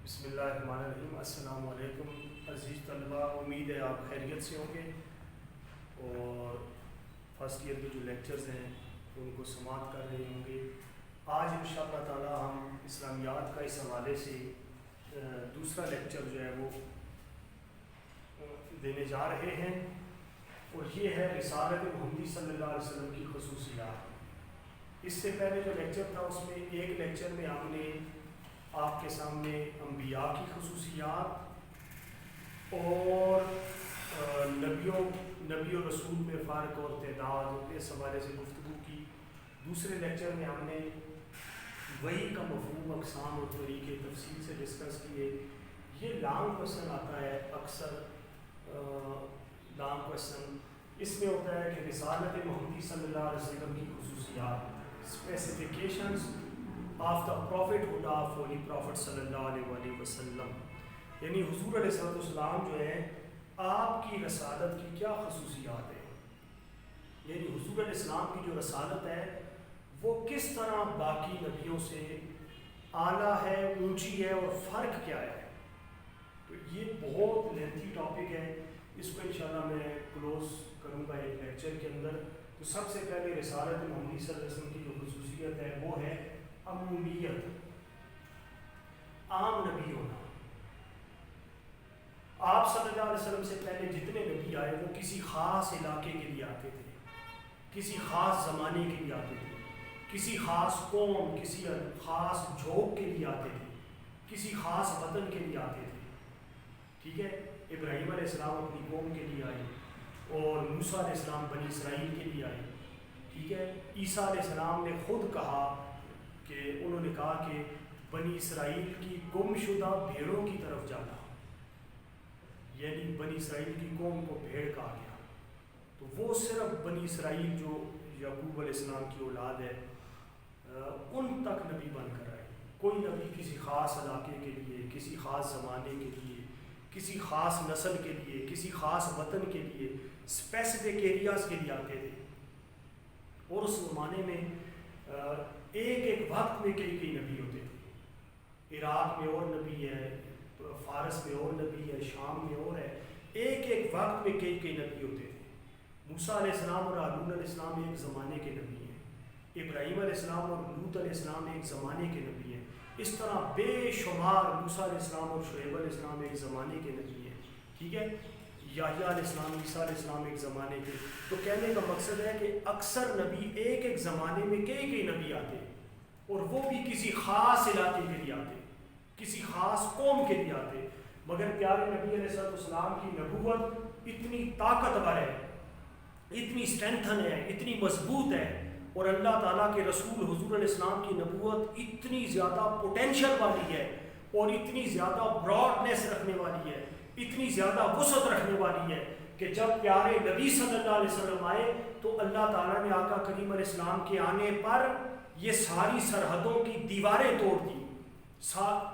بسم اللہ الرحمن الرحیم۔ السلام علیکم عزیز طلباء، امید ہے آپ خیریت سے ہوں گے اور فرسٹ ایئر کے جو لیکچرز ہیں ان کو سماعت کر رہے ہوں گے۔ آج انشاءاللہ تعالی ہم اسلامیات کا اس حوالے سے دوسرا لیکچر جو ہے وہ دینے جا رہے ہیں، اور یہ ہے رسالت محمدی صلی اللہ علیہ وسلم کی خصوصیات۔ اس سے پہلے جو لیکچر تھا اس میں ایک لیکچر میں ہم نے آپ کے سامنے انبیاء کی خصوصیات اور نبی و رسول میں فرق اور تعداد اس حوالے سے گفتگو کی۔ دوسرے لیکچر میں ہم نے وحی کا مفہوم، اقسام اور طریقے تفصیل سے ڈسکس کیے۔ یہ لانگ کویسچن آتا ہے اکثر، لانگ کویسچن اس میں ہوتا ہے کہ رسالت محمدی صلی اللہ علیہ وسلم کی خصوصیات، specifications of the prophet of holy prophet صلی اللہ علیہ وسلم، یعنی حضور علیہ السلام جو ہے آپ کی رسالت کی کیا خصوصیات ہیں، یعنی حضور علیہ السلام کی جو رسالت ہے وہ کس طرح باقی نبیوں سے اعلیٰ ہے، اونچی ہے، اور فرق کیا ہے۔ تو یہ بہت لینتھی ٹاپک ہے، اس کو انشاءاللہ میں کلوز کروں گا ایک لیکچر کے اندر۔ تو سب سے پہلے رسالت محمدی صلی اللہ علیہ وسلم کی جو خصوصیت ہے وہ ہے عمومیت، عام نبی ہونا۔ آپ صلی اللہ علیہ وسلم سے پہلے جتنے نبی آئے وہ کسی خاص علاقے کے لیے آتے تھے، کسی خاص زمانے کے لیے آتے تھے، کسی خاص قوم، کسی خاص جھوک کے لیے آتے تھے، کسی خاص وطن کے لیے آتے تھے۔ ٹھیک ہے، ابراہیم علیہ السلام اپنی قوم کے لیے آئے، اور موسیٰ علیہ السلام بنی اسرائیل کے لیے آئے۔ ٹھیک ہے، عیسیٰ علیہ السلام نے خود کہا کہ انہوں نے کہا کہ بنی اسرائیل کی گم شدہ بھیڑوں کی طرف جانا، یعنی بنی اسرائیل کی قوم کو بھیڑ کہا گیا۔ تو وہ صرف بنی اسرائیل جو یعقوب علیہ السلام کی اولاد ہے ان تک نبی بن کر آئے۔ کوئی نبی کسی خاص علاقے کے لیے، کسی خاص زمانے کے لیے، کسی خاص نسل کے لیے، کسی خاص وطن کے لیے، اسپیسیفک ایریاز کے لیے آتے تھے۔ اور اس زمانے میں ایک ایک وقت میں کئی نبی ہوتے تھے۔ عراق میں اور نبی ہے، فارس میں اور نبی ہے، شام میں اور ہے، ایک ایک وقت میں کئی نبی ہوتے تھے۔ موسیٰ علیہ السلام اور ہارون علیہ السلام ایک زمانے کے نبی ہیں، ابراہیم علیہ السلام اور لوط علیہ السلام ایک زمانے کے نبی ہیں، اس طرح بے شمار موسیٰ علیہ السلام اور شعیب علیہ السلام ایک زمانے کے نبی ہیں۔ ٹھیک ہے، یحییٰ علیہ السلام، عیسیٰ علیہ السلام ایک زمانے کے۔ تو کہنے کا مقصد ہے کہ اکثر نبی ایک ایک زمانے میں کئی نبی آتے، اور وہ بھی کسی خاص علاقے کے لیے آتے، کسی خاص قوم کے لیے آتے۔ مگر پیارے نبی علیہ السلام کی نبوت اتنی طاقتور ہے، اتنی اسٹرینتھن ہے، اتنی مضبوط ہے، اور اللہ تعالیٰ کے رسول حضور علیہ السلام کی نبوت اتنی زیادہ پوٹینشل والی ہے، اور اتنی زیادہ براڈنیس رکھنے والی ہے، اتنی زیادہ وسعت رکھنے والی ہے کہ جب پیارے نبی صلی اللہ علیہ وسلم آئے تو اللہ تعالیٰ نے آقا کریم علیہ السلام کے آنے پر یہ ساری سرحدوں کی دیواریں توڑ دی۔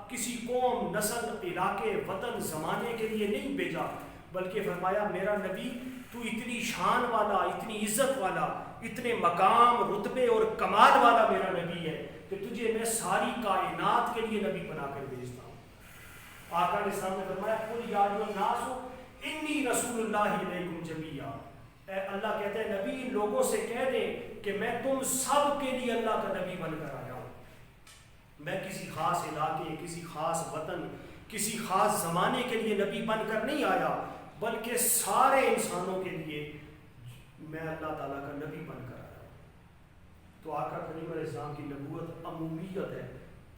کسی قوم، نسل، علاقے، وطن، زمانے کے لیے نہیں بھیجا، بلکہ فرمایا میرا نبی تو اتنی شان والا، اتنی عزت والا، اتنے مقام، رتبے اور کمال والا میرا نبی ہے کہ تجھے میں ساری کائنات کے لیے نبی بنا کر بھیجتا ہوں۔ آقا علیہ السلام نے فرمایا قل یا ایھا الناس انی رسول اللہ الیکم جمیعا، اے اللہ کہتے ہیں نبی ان لوگوں سے کہہ دیں کہ میں تم سب کے لیے اللہ کا نبی بن کر آیا ہوں۔ میں کسی خاص علاقے، کسی خاص وطن، کسی خاص زمانے کے لیے نبی بن کر نہیں آیا، بلکہ سارے انسانوں کے لیے میں اللہ تعالیٰ کا نبی بن کر آیا ہوں۔ تو آقا کریم علیہ السلام کی نبوت عمومیت ہے،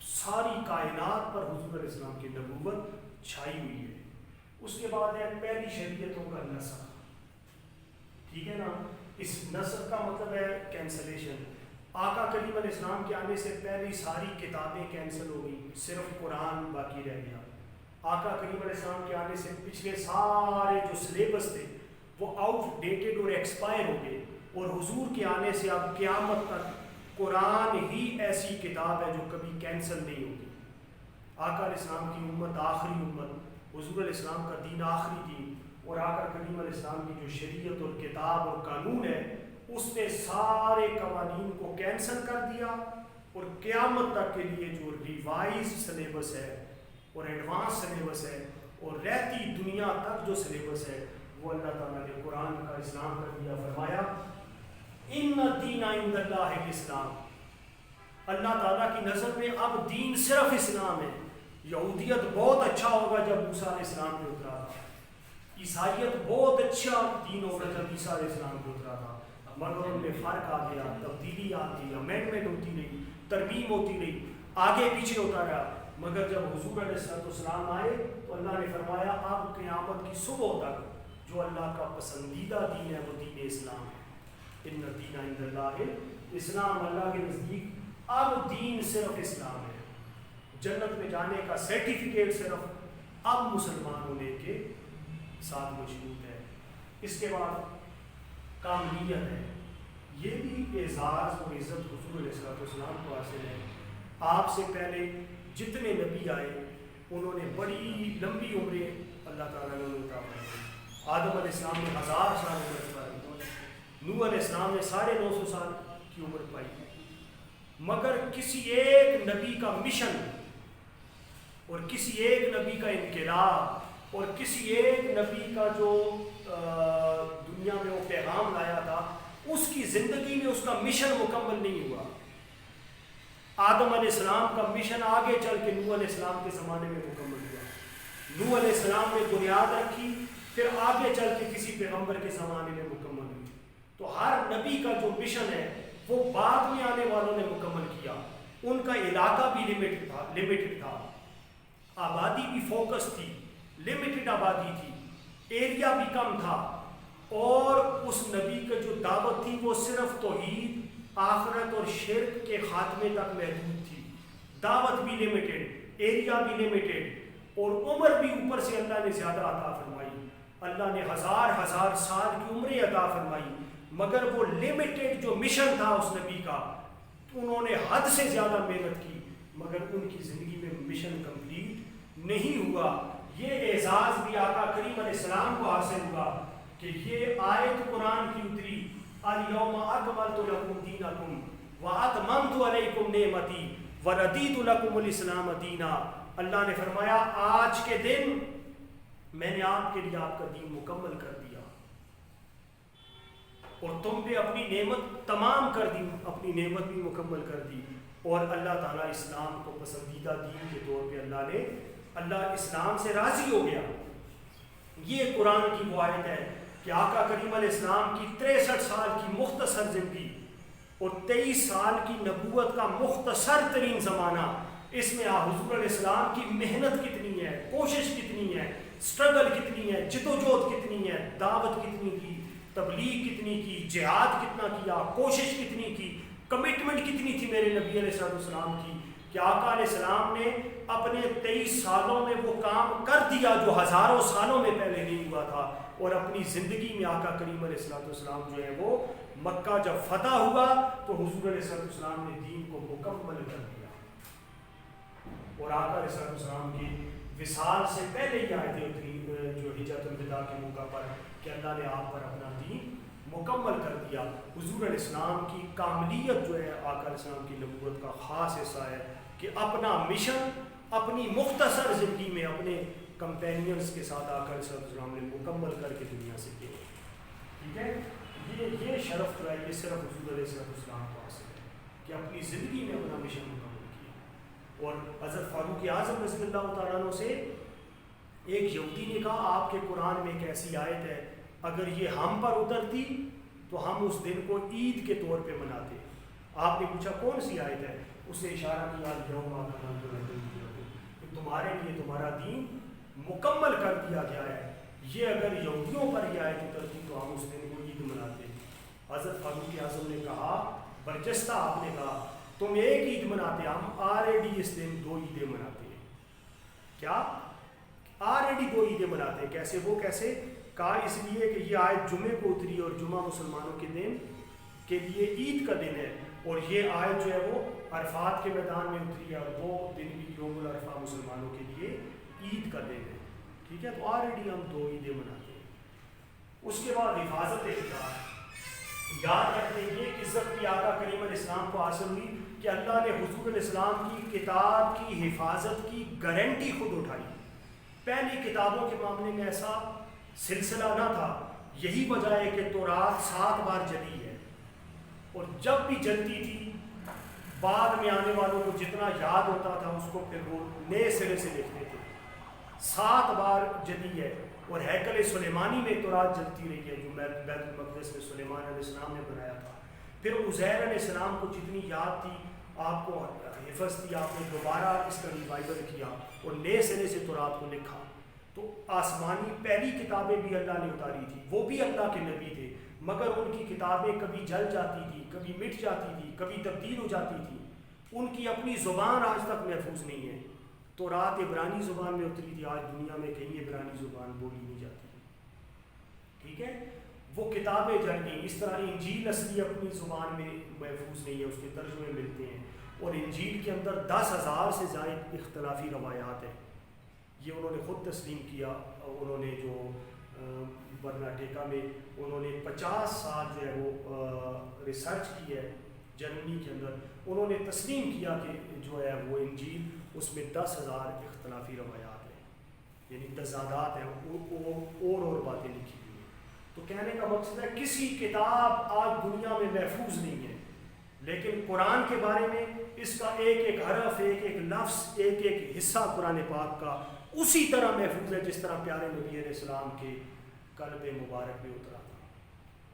ساری کائنات پر حضور علیہ السلام کی نبوت چھائی ہوئی ہے۔ اس کے بعد ہے پہلی شریعتوں کا نسخ۔ ٹھیک ہے نا، اس نسخ کا مطلب ہے کینسلیشن۔ آقا کریم علیہ السلام کے آنے سے پہلی ساری کتابیں کینسل ہو گئی، صرف قرآن باقی رہ گیا۔ آقا کریم علیہ السلام کے آنے سے پچھلے سارے جو سلیبس تھے وہ آؤٹ ڈیٹڈ اور ایکسپائر ہو گئے، اور حضور کے آنے سے اب قیامت تک قرآن ہی ایسی کتاب ہے جو کبھی کینسل نہیں ہوگی۔ آقا علیہ السلام کی امت آخری امت، حضور علیہ السلام کا دین آخری دین، اور آقا کریم علیہ السلام کی جو شریعت اور کتاب اور قانون ہے اس نے سارے قوانین کو کینسل کر دیا، اور قیامت تک کے لیے جو ریوائز سلیبس ہے اور ایڈوانس سلیبس ہے، اور رہتی دنیا تک جو سلیبس ہے وہ اللہ تعالیٰ نے قرآن کا اسلام کر دیا. فرمایا ان الدین عند اللہ الاسلام. اللہ تعالیٰ کی نظر میں اب دین صرف اسلام ہے. یہودیت بہت اچھا ہوگا جب موسیٰ علیہ السلام پہ اترا تھا، عیسائیت بہت اچھا دین ہوگا جب عیسیٰ علیہ السلام پہ اترا تھا، مگر ان میں فرق آ گیا، تبدیلی آتی، امینڈمنٹ ہوتی رہی، ترمیم ہوتی رہی، آگے پیچھے ہوتا رہا. مگر جب حضور علیہ السلام آئے تو اللہ نے فرمایا اب قیامت کی صبح تک جو اللہ کا پسندیدہ دین ہے وہ دین اسلام ہے. ان الدین عند اللہ اسلام. اللہ کے نزدیک اب دین صرف اسلام ہے. جنت میں جانے کا سرٹیفکیٹ صرف اب مسلمان ہونے کے ساتھ مشروط ہے. اس کے بعد کاملیت ہے. یہ بھی اعزاز اور عزت حضور علیہ السلام کو حاصل ہے. آپ سے پہلے جتنے نبی آئے انہوں نے بڑی لمبی عمریں اللہ تعالیٰ نے عطا فرمائی. آدم علیہ السلام نے 1000 سال عمر پائی، نوح علیہ السلام نے 950 سال کی عمر پائی. مگر کسی ایک نبی کا مشن اور کسی ایک نبی کا انقلاب اور کسی ایک نبی کا جو دنیا میں وہ پیغام لایا تھا اس کی زندگی میں اس کا مشن مکمل نہیں ہوا. آدم علیہ السلام کا مشن آگے چل کے نوح علیہ السلام کے زمانے میں مکمل ہوا. نوح علیہ السلام نے بنیاد رکھی، پھر آگے چل کے کسی پیغمبر کے زمانے میں مکمل ہوئی. تو ہر نبی کا جو مشن ہے وہ بعد میں آنے والوں نے مکمل کیا. ان کا علاقہ بھی لمیٹڈ تھا، آبادی بھی فوکس تھی، لمیٹڈ آبادی تھی، ایریا بھی کم تھا، اور اس نبی کا جو دعوت تھی وہ صرف توحید، آخرت اور شرک کے خاتمے تک محدود تھی. دعوت بھی لمیٹڈ، ایریا بھی لمیٹڈ، اور عمر بھی اوپر سے اللہ نے زیادہ عطا فرمائی. اللہ نے 1000 سال کی عمریں عطا فرمائی. مگر وہ لمیٹڈ جو مشن تھا اس نبی کا انہوں نے حد سے زیادہ محنت کی، مگر ان کی زندگی میں مشن کمپلیٹ نہیں ہوا. یہ اعزاز بھی آقا کریم علیہ السلام کو حاصل ہوا کہ یہ آیت قرآن کی اتری الیوم اکملت لکم دینکم واتممت علیکم نعمتی وردیت لکم الاسلام دینا. اللہ نے فرمایا آج کے دن میں نے آپ کے لیے آپ کا دین مکمل کر دیا اور تم پہ اپنی نعمت تمام کر دی، اپنی نعمت بھی مکمل کر دی. اور اللہ تعالیٰ اسلام کو پسندیدہ دین کے طور پہ اللہ اسلام سے راضی ہو گیا. یہ قرآن کی وہ آیت ہے کہ آقا کریم علیہ السلام کی 63 سال کی مختصر زندگی اور 23 سال کی نبوت کا مختصر ترین زمانہ، اس میں حضور علیہ السلام کی محنت کتنی ہے، کوشش کتنی ہے، سٹرگل کتنی ہے، جدوجہد کتنی ہے، دعوت کتنی کی، تبلیغ کتنی کی، جہاد کتنا کیا، کوشش کتنی کی، کمٹمنٹ کتنی تھی میرے نبی علیہ السلام کی کہ آقا علیہ السلام نے اپنے 23 سالوں میں وہ کام کر دیا جو ہزاروں سالوں میں پہلے نہیں ہوا تھا. اور اپنی زندگی میں آقا کریم علیہ السلام جو ہے وہ مکہ جب فتح ہوا تو حضور علیہ السلام نے دین کو مکمل کر دیا. اور آقا علیہ السلام کی وصال سے پہلے ہی آیتیں اتری جو حجۃ الوداع کے موقع پر کہ اللہ نے آپ پر اپنا دین مکمل کر دیا. حضور علیہ السلام کی کاملیت جو ہے آقا علیہ السلام کی نبوت کا خاص حصہ ہے کہ اپنا مشن اپنی مختصر زندگی میں اپنے کمپینینز کے ساتھ آقا علیہ السلام نے مکمل کر کے دنیا سے کیا. ٹھیک ہے، یہ شرف جو ہے یہ صرف حضور علیہ السلام کو حاصل ہے کہ اپنی زندگی میں اپنا مشن مکمل کیا. اور حضرت فاروق اعظم رضی اللہ تعالیٰ عنہ سے ایک یہودی نے کہا آپ کے قرآن میں ایک ایسی آیت ہے اگر یہ ہم پر اترتی تو ہم اس دن کو عید کے طور پہ مناتے. آپ نے پوچھا کون سی آیت ہے؟ اس نے اشارہ کیا کہ تمہارے لیے تمہارا دین مکمل کر دیا گیا ہے. یہ اگر یہودیوں پر یہ آیت اترتی تو ہم اس دن کو عید مناتے. حضرت فاروق اعظم نے کہا برجستہ آپ نے کہا تم ایک عید مناتے، ہم آلریڈی اس دن 2 عیدیں مناتے ہیں. کیا آلریڈی 2 عیدیں مناتے ہیں؟ کیسے؟ وہ کیسے؟ کہا اس لیے کہ یہ آیت جمعے کو اتری اور جمعہ مسلمانوں کے دن کے لیے عید کا دن ہے، اور یہ آیت جو ہے وہ عرفات کے میدان میں اتری ہے اور وہ دن بھی یوم العرفہ مسلمانوں کے لیے عید کا دن ہے. ٹھیک ہے، تو آلریڈی ہم 2 عیدیں مناتے ہیں. اس کے بعد حفاظت کتاب، یاد رکھیں یہ عزت بھی آقا کریم علیہ السلام کو حاصل ہوئی کہ اللہ نے حضور علیہ السلام کی کتاب کی حفاظت کی گارنٹی خود اٹھائی. پہلی کتابوں کے معاملے میں ایسا سلسلہ نہ تھا. یہی وجہ ہے کہ تورات 7 بار جلی ہے، اور جب بھی جلتی تھی بعد میں آنے والوں کو جتنا یاد ہوتا تھا اس کو پھر وہ نئے سرے سے لکھتے تھے. 7 بار جلی ہے. اور ہیکل سلیمانی میں تورات جلتی رہی ہے جو بیت المقدس میں سلیمان علیہ السلام نے بنایا تھا. پھر عزیر علیہ السلام کو جتنی یاد تھی، آپ کو حفظ تھی، آپ نے دوبارہ اس کا ریوائول کیا اور نئے سرے سے تورات کو لکھا. تو آسمانی پہلی کتابیں بھی اللہ نے اتاری تھی، وہ بھی اللہ کے نبی تھے، مگر ان کی کتابیں کبھی جل جاتی تھی، کبھی مٹ جاتی تھی، کبھی تبدیل ہو جاتی تھی. ان کی اپنی زبان آج تک محفوظ نہیں ہے. تورات عبرانی زبان میں اتری تھی، آج دنیا میں کہیں عبرانی زبان بولی نہیں جاتی. ٹھیک ہے، وہ کتابیں جل گئیں. اس طرح انجیل اصلی اپنی زبان میں محفوظ نہیں ہے، اس کے ترجمے ملتے ہیں، اور انجیل کے اندر 10,000 سے زائد اختلافی روایات ہیں. یہ انہوں نے خود تسلیم کیا. انہوں نے جو برناٹیکا میں انہوں نے 50 سال جو ہے وہ ریسرچ کی ہے جرمنی کے اندر. انہوں نے تسلیم کیا کہ جو ہے وہ انجیل اس میں 10,000 اختلافی روایات ہیں، یعنی تضادات ہیں، اور باتیں لکھی ہوئی ہیں. تو کہنے کا مقصد ہے کسی کتاب آج دنیا میں محفوظ نہیں ہے، لیکن قرآن کے بارے میں اس کا ایک ایک حرف، ایک ایک لفظ، ایک ایک حصہ قرآن پاک کا اسی طرح محفوظ ہے جس طرح پیارے نبی علیہ السلام کے قلب مبارک میں اترا تھا.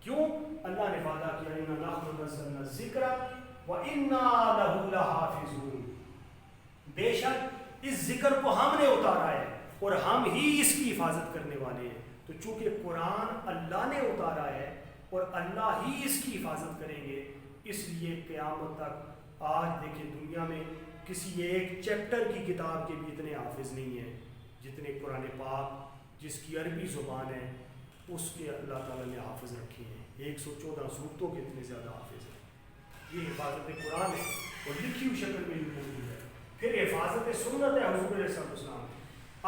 کیوں؟ اللہ نے وعدہ کیا اِنَّا نَحْنُ نَزَّلْنَا الذِّكْرَ وَإِنَّا لَهُ لَحَافِظُونَ. بے شک اس ذکر کو ہم نے اتارا ہے اور ہم ہی اس کی حفاظت کرنے والے ہیں. تو چونکہ قرآن اللہ نے اتارا ہے اور اللہ ہی اس کی حفاظت کریں گے، اس لیے قیامت تک آج دیکھیں دنیا میں کسی ایک چیپٹر کی کتاب کے بھی اتنے حافظ نہیں ہیں جتنے قرآن پاک جس کی عربی زبان ہے اس کے اللہ تعالیٰ نے حافظ رکھے ہیں. 114 صورتوں کے اتنے زیادہ حافظ ہیں. یہ حفاظت قرآن ہے اور لکھی ہوئی شکل میں بھی موجود ہے. پھر حفاظت سنت ہے حضور علیہ السلام.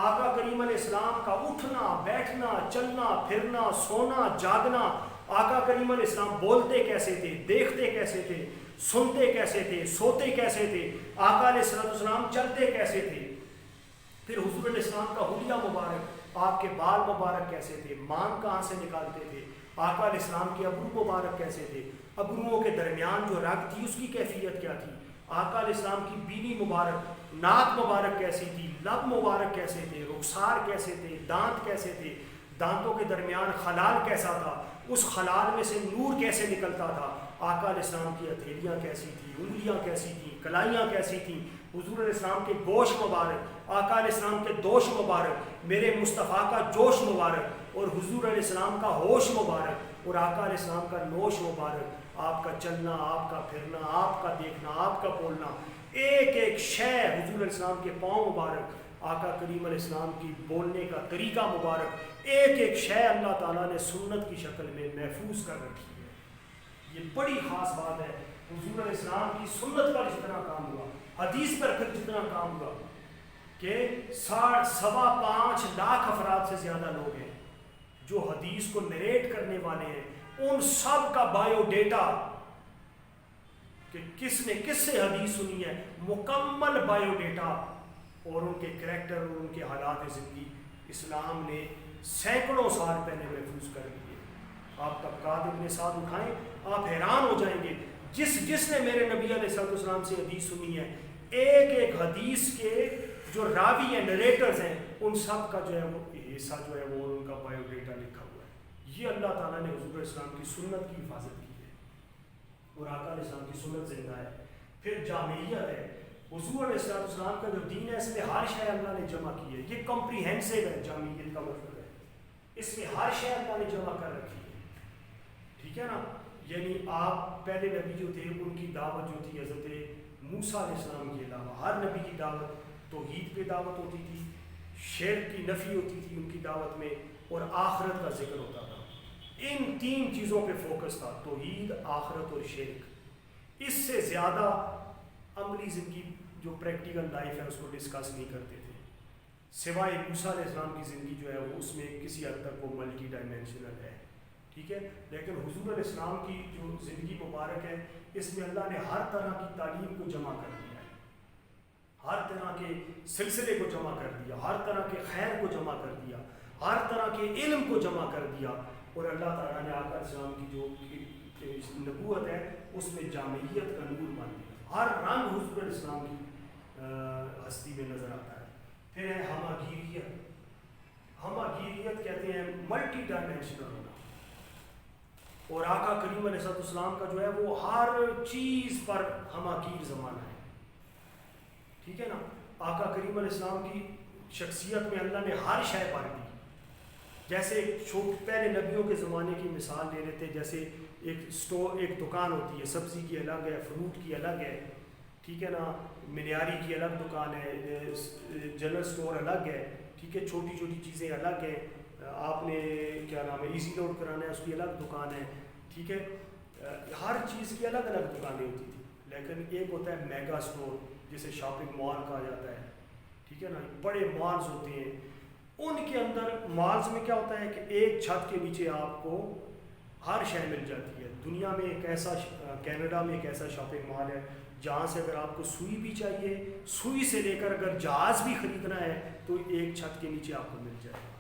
آقا کریم علیہ السلام کا اٹھنا بیٹھنا چلنا پھرنا سونا جاگنا. آقا کریم علیہ السلام بولتے کیسے تھے، دیکھتے کیسے تھے، سنتے کیسے تھے، سوتے کیسے تھے، آقا علیہ السلام چلتے کیسے تھے. پھر حضور علیہ السلام کا حلیہ مبارک، آپ کے بال مبارک کیسے تھے، مانگ کہاں سے نکالتے تھے، آقا علیہ السلام کے ابرو مبارک کیسے تھے، ابروؤں کے درمیان جو رگ تھی اس کی کیفیت کیا تھی، آقا علیہ السلام کی بینی مبارک، ناک مبارک کیسی تھی، لب مبارک کیسے تھے، رخسار کیسے تھے، دانت کیسے تھے، دانتوں کے درمیان خلال کیسا تھا، اس خلال میں سے نور کیسے نکلتا تھا، آقا علیہ السلام کی ہتھیلیاں کیسی تھیں، انگلیاں کیسی تھیں، کلائیاں کیسی تھیں، حضور علیہ السلام کے گوشت مبارک، آقا علیہ السلام کے دوش مبارک، میرے مصطفیٰ کا جوش مبارک، اور حضور علیہ السلام کا ہوش مبارک، اور آقا علیہ السلام کا نوش مبارک. آپ کا چلنا، آپ کا پھرنا، آپ کا دیکھنا، آپ کا بولنا، ایک ایک شے، حضور علیہ السلام کے پاؤں مبارک، آقا کریم علیہ السلام کی بولنے کا طریقہ مبارک، ایک ایک شے اللہ تعالیٰ نے سنت کی شکل میں محفوظ کر رکھی ہے. یہ بڑی خاص بات ہے. حضور علیہ السلام کی سنت پر جتنا کام ہوا، حدیث پر پھر جتنا کام ہوا، کہ 5.25 لاکھ افراد سے زیادہ لوگ ہیں جو حدیث کو نریٹ کرنے والے ہیں. ان سب کا بایو ڈیٹا کہ کس نے کس سے حدیث سنی ہے، مکمل بایو ڈیٹا اور ان کے کریکٹر اور ان کے حالات زندگی اسلام نے سینکڑوں سال پہلے محفوظ کر دیے. آپ طبقات ابن سعد اٹھائیں، آپ حیران ہو جائیں گے. جس نے میرے نبی علیہ السلام سے حدیث سنی ہے، ایک ایک حدیث کے جو راوی ہیں، نریٹرز ہیں، ان سب کا جو ہے وہ حصہ جو ہے وہ ان کا بایو ڈیٹا لکھا ہوا ہے. یہ اللہ تعالیٰ نے حضور علیہ السلام کی سنت کی حفاظت کی ہے اور آقا علیہ السلام کی سنت زندہ ہے. پھر جامعیت ہے. حضور علیہ السلام کا جو دین ہے اس میں ہر شے اللہ نے جمع کی ہے. یہ کمپریہنسو ہے جامعیت کا مطلب ہے، اس میں ہر شے اللہ نے جمع کر رکھی ہے. ٹھیک ہے نا. یعنی آپ پہلے نبی جو تھے ان کی دعوت جو تھی حضرت موسیٰ علیہ السلام کے علاوہ ہر نبی کی دعوت توحید پہ دعوت ہوتی تھی، شرک کی نفی ہوتی تھی ان کی دعوت میں، اور آخرت کا ذکر ہوتا تھا. ان 3 چیزوں پہ فوکس تھا، توحید، آخرت اور شرک. اس سے زیادہ عملی زندگی جو پریکٹیکل لائف ہے اس کو ڈسکس نہیں کرتے تھے، سوائے موسیٰ علیہ السلام کی زندگی جو ہے وہ اس میں کسی حد تک وہ ملٹی ڈائمینشنل ہے. ٹھیک ہے، لیکن حضور علیہ السلام کی جو زندگی مبارک ہے اس میں اللہ نے ہر طرح کی تعلیم کو جمع کر دیا ہے، ہر طرح کے سلسلے کو جمع کر دیا، ہر طرح کے خیر کو جمع کر دیا، ہر طرح کے علم کو جمع کر دیا، اور اللہ تعالیٰ نے آقا علیہ السلام کی جو نبوت ہے اس میں جامعیت کا نور بن دیا، ہر رنگ حضور علیہ السلام کی ہستی میں نظر آتا ہے۔ پھر ہے ہماگیریت کہتے ہیں ملٹی ڈائمینشنل ہونا، اور آقا کریم علیہ السلام کا جو ہے وہ ہر چیز پر ہماگیر زمانہ ہے، ٹھیک ہے نا۔ آقا کریم علیہ السلام کی شخصیت میں اللہ نے ہر شے پر دی، جیسے پہلے نبیوں کے زمانے کی مثال لے لیتے، جیسے ایک دکان ہوتی ہے، سبزی کی الگ ہے، فروٹ کی الگ ہے، ٹھیک ہے نا، منیاری کی الگ دکان ہے، جنرل سٹور الگ ہے، ٹھیک ہے، چھوٹی چھوٹی چیزیں الگ ہیں، آپ نے کیا نام ہے ایزی لوڈ کرانا ہے اس کی الگ دکان ہے، ٹھیک ہے، ہر چیز کی الگ الگ دکانیں ہوتی تھیں۔ لیکن ایک ہوتا ہے میگا سٹور جسے شاپنگ مال کہا جاتا ہے، ٹھیک ہے نا، بڑے مالز ہوتے ہیں، ان کے اندر مالز میں کیا ہوتا ہے کہ ایک چھت کے نیچے آپ کو ہر شے مل جاتی ہے۔ دنیا میں ایک ایسا کینیڈا میں ایک ایسا شاپنگ مال ہے جہاں سے اگر آپ کو سوئی بھی چاہیے، سوئی سے لے کر اگر جہاز بھی خریدنا ہے تو ایک چھت کے نیچے آپ کو مل جائے گا۔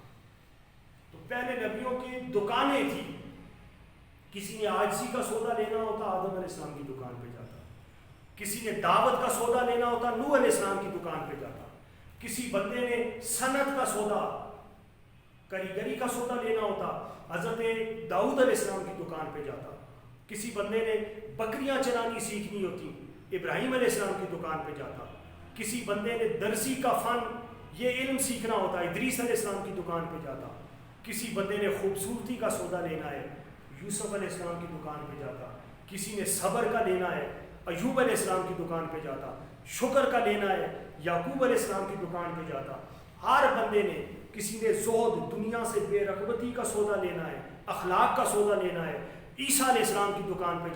تو پہلے نبیوں کی دکانیں تھیں، کسی نے عاجزی کا سودا لینا ہوتا آدم علیہ السلام کی دکان پہ جاتا، کسی نے دعوت کا سودا لینا ہوتا نوح علیہ السلام کی دکان پہ جاتا، کسی بندے نے صنعت کا سودا، کاریگری کا سودا لینا ہوتا حضرت داؤد علیہ السلام کی دکان پہ جاتا، کسی بندے نے بکریاں چرانی سیکھنی ہوتی ابراہیم علیہ السلام کی دکان پہ جاتا، کسی بندے نے درزی کا فن یہ علم سیکھنا ہوتا ادریس علیہ السلام کی دکان پہ جاتا، کسی بندے نے خوبصورتی کا سودا لینا ہے یوسف علیہ السلام کی دکان پہ جاتا، کسی نے صبر کا لینا ہے ایوب علیہ السلام کی دکان پہ جاتا، شکر کا لینا ہے یعقوب علیہ السلام کی دکان پہ جاتا۔ ہر بندے نے، کسی نے زہد دنیا سے بے رغبتی کا سودا لینا ہے، اخلاق کا سودا لینا ہے، عیسیٰ علیہ السلام کی دکان پہ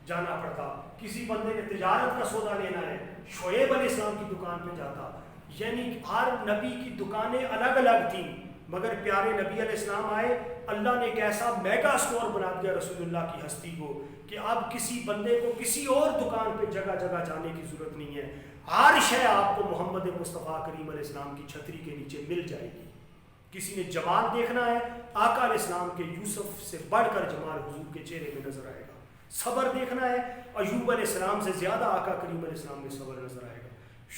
جانا پڑتا، کسی بندے نے تجارت کا سودا لینا ہے شعیب علیہ السلام کی دکان پہ جاتا۔ یعنی ہر نبی کی دکانیں الگ الگ تھیں، مگر پیارے نبی علیہ السلام آئے، اللہ نے ایک ایسا میگا سٹور بنا دیا رسول اللہ کی ہستی کو کہ اب کسی بندے کو کسی اور دکان پہ جگہ جگہ جانے کی ضرورت نہیں ہے، ہر شے آپ کو محمد مصطفیٰ کریم علیہ السلام کی چھتری کے نیچے مل جائے گی۔ کسی نے جمال دیکھنا ہے، آقا علیہ السلام کے یوسف سے بڑھ کر جمال حضور کے چہرے میں نظر آئے گا۔ صبر دیکھنا ہے، ایوب علیہ السلام سے زیادہ آقا کریم علیہ السلام میں صبر نظر آئے گا۔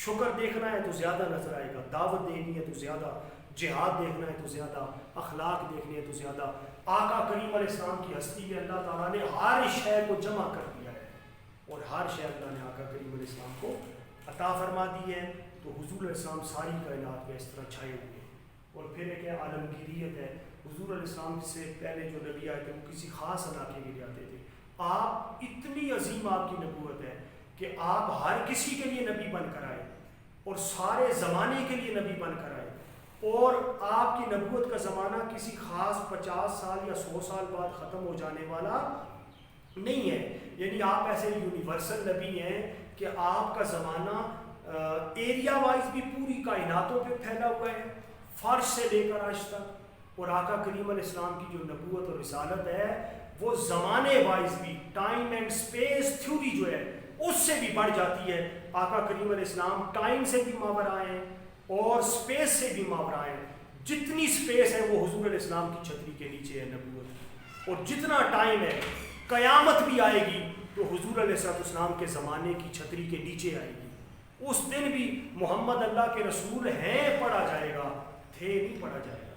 شکر دیکھنا ہے تو زیادہ نظر آئے گا، دعوت دینی ہے تو زیادہ، جہاد دیکھنا ہے تو زیادہ، اخلاق دیکھنے ہے تو زیادہ۔ آقا کریم علیہ السلام کی ہستی میں اللہ تعالیٰ نے ہر شے کو جمع کر دیا ہے، اور ہر شے اللہ نے آقا کریم علیہ السلام کو عطا فرما دی ہے۔ تو حضور علیہ السلام ساری کائنات میں اس طرح چھائے ہوئے ہیں۔ اور پھر ایک عالمگیریت ہے، حضور علیہ السلام سے پہلے جو نبی آئے تھے وہ کسی خاص علاقے کے لیے آتے تھے، آپ اتنی عظیم آپ کی نبوت ہے کہ آپ ہر کسی کے لیے نبی بن کر آئے اور سارے زمانے کے لیے نبی بن کر آئے، اور آپ کی نبوت کا زمانہ کسی خاص 50 سال یا 100 سال بعد ختم ہو جانے والا نہیں ہے، یعنی آپ ایسے یونیورسل نبی ہیں کہ آپ کا زمانہ ایریا وائز بھی پوری کائناتوں پہ پھیلا ہوا ہے، فرش سے لے کر عرش تک۔ اور آقا کریم علیہ السلام کی جو نبوت اور رسالت ہے وہ زمانے وائز بھی، ٹائم اینڈ سپیس تھیوری جو ہے اس سے بھی بڑھ جاتی ہے۔ آقا کریم علیہ السلام ٹائم سے بھی ماورا ہیں اور سپیس سے بھی ماورا ہیں، جتنی سپیس ہے وہ حضور علیہ السلام کی چھتری کے نیچے ہے نبوت، اور جتنا ٹائم ہے قیامت بھی آئے گی تو حضور علیہ السلام کے زمانے کی چھتری کے نیچے آئے گی۔ اس دن بھی محمد اللہ کے رسول ہیں پڑھا جائے گا، تھے نہیں پڑھا جائے گا۔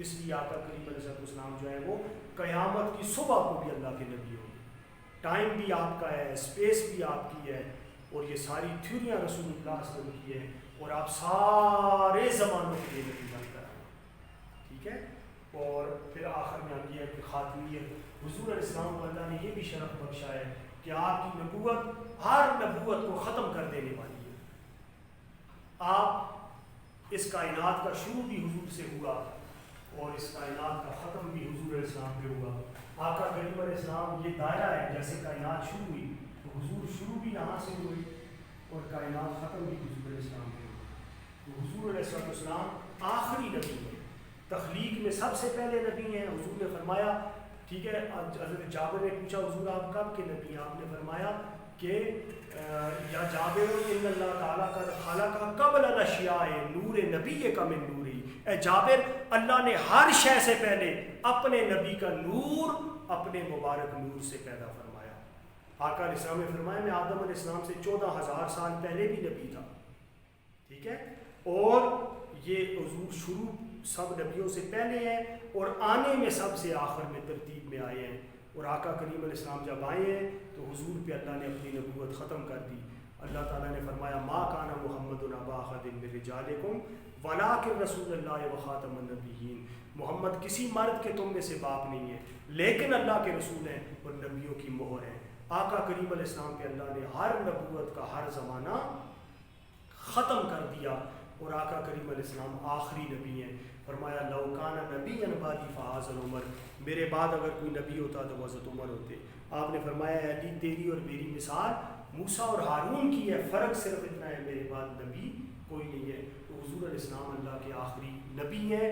اس لیے آقا کریم علیہ السلام جو ہے وہ قیامت کی صبح کو بھی اللہ کے نبی ہوں گے۔ ٹائم بھی آپ کا ہے، اسپیس بھی آپ کی ہے، اور یہ ساری تھیوریاں رسول اللہ صلی اللہ علیہ وسلم کی ہے، اور آپ سارے زمانوں کے لیے نبی بن کر آئے، ٹھیک ہے۔ اور پھر آخر میں آگے ہے کہ خاتمیت، حضور علیہ السلام کو اللہ نے یہ بھی شرف بخشا ہے کہ آپ کی نبوت ہر نبوت کو ختم کر دینے والی ہے۔ آپ اس کائنات کا شروع بھی حضور سے ہوا اور اس کائنات کا ختم بھی حضور علیہ السلام پہ ہوا۔ آقا کریم علیہ السلام یہ دائرہ ہے، جیسے کائنات شروع ہوئی تو حضور شروع بھی یہاں سے ہوئی اور کائنات ختم بھی حضور علیہ السلام پہ ہوئی۔ تو حضور علیہ السلام آخری نبی ہے، تخلیق میں سب سے پہلے نبی ہیں۔ حضور نے فرمایا ٹھیک ہے. حضرت جابر نے پوچھا حضور آپ کب کے نبی ہیں؟ آپ نے فرمایا کہ یا جابر ان اللہ تعالیٰ کا خالق قبل الاشیاء نور نبی کا من نوری. اے جابر، اللہ نے ہر شے سے پہلے اپنے نبی کا نور اپنے مبارک نور سے پیدا فرمایا. آقا علیہ السلام نے فرمایا میں آدم علیہ السلام سے 14,000 سال پہلے بھی نبی تھا. ٹھیک ہے، اور یہ حضور شروع سب نبیوں سے پہلے ہیں اور آنے میں سب سے آخر میں ترتیب میں آئے ہیں. اور آقا کریم علیہ السلام جب آئے ہیں تو حضور پہ اللہ نے اپنی نبوت ختم کر دی. اللہ تعالیٰ نے فرمایا ما کان محمد ابا احد من رجالکم ولکن رسول اللہ وخاتم النبیین. محمد کسی مرد کے تم میں سے باپ نہیں ہے لیکن اللہ کے رسول ہیں اور نبیوں کی مہر ہے. آقا کریم علیہ السلام پہ اللہ نے ہر نبوت کا ہر زمانہ ختم کر دیا اور آقا کریم علیہ السلام آخری نبی ہیں. فرمایا لو کان نبی بعدی فہذا عمر، میرے بعد اگر کوئی نبی ہوتا تو وہ حضرت عمر ہوتے. آپ نے فرمایا علی تیری اور میری مثال موسیٰ اور ہارون کی ہے، فرق صرف اتنا ہے میرے بعد نبی کوئی نہیں ہے. تو حضور علیہ السلام اللہ کے آخری نبی ہیں.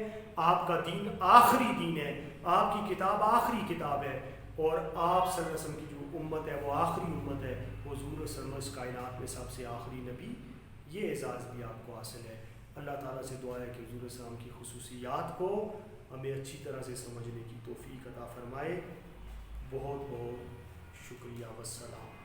آپ کا دین آخری دین ہے، آپ کی کتاب آخری کتاب ہے اور آپ صلی اللہ علیہ وسلم کی جو امت ہے وہ آخری امت ہے. حضور صلی اللہ علیہ وسلم اس کائنات میں سب سے آخری نبی. یہ اعزاز بھی آپ کو حاصل ہے. اللہ تعالیٰ سے دعا ہے کہ حضور السلام کی خصوصیات کو ہمیں اچھی طرح سے سمجھنے کی توفیق عطا فرمائے. بہت بہت شکریہ. والسلام.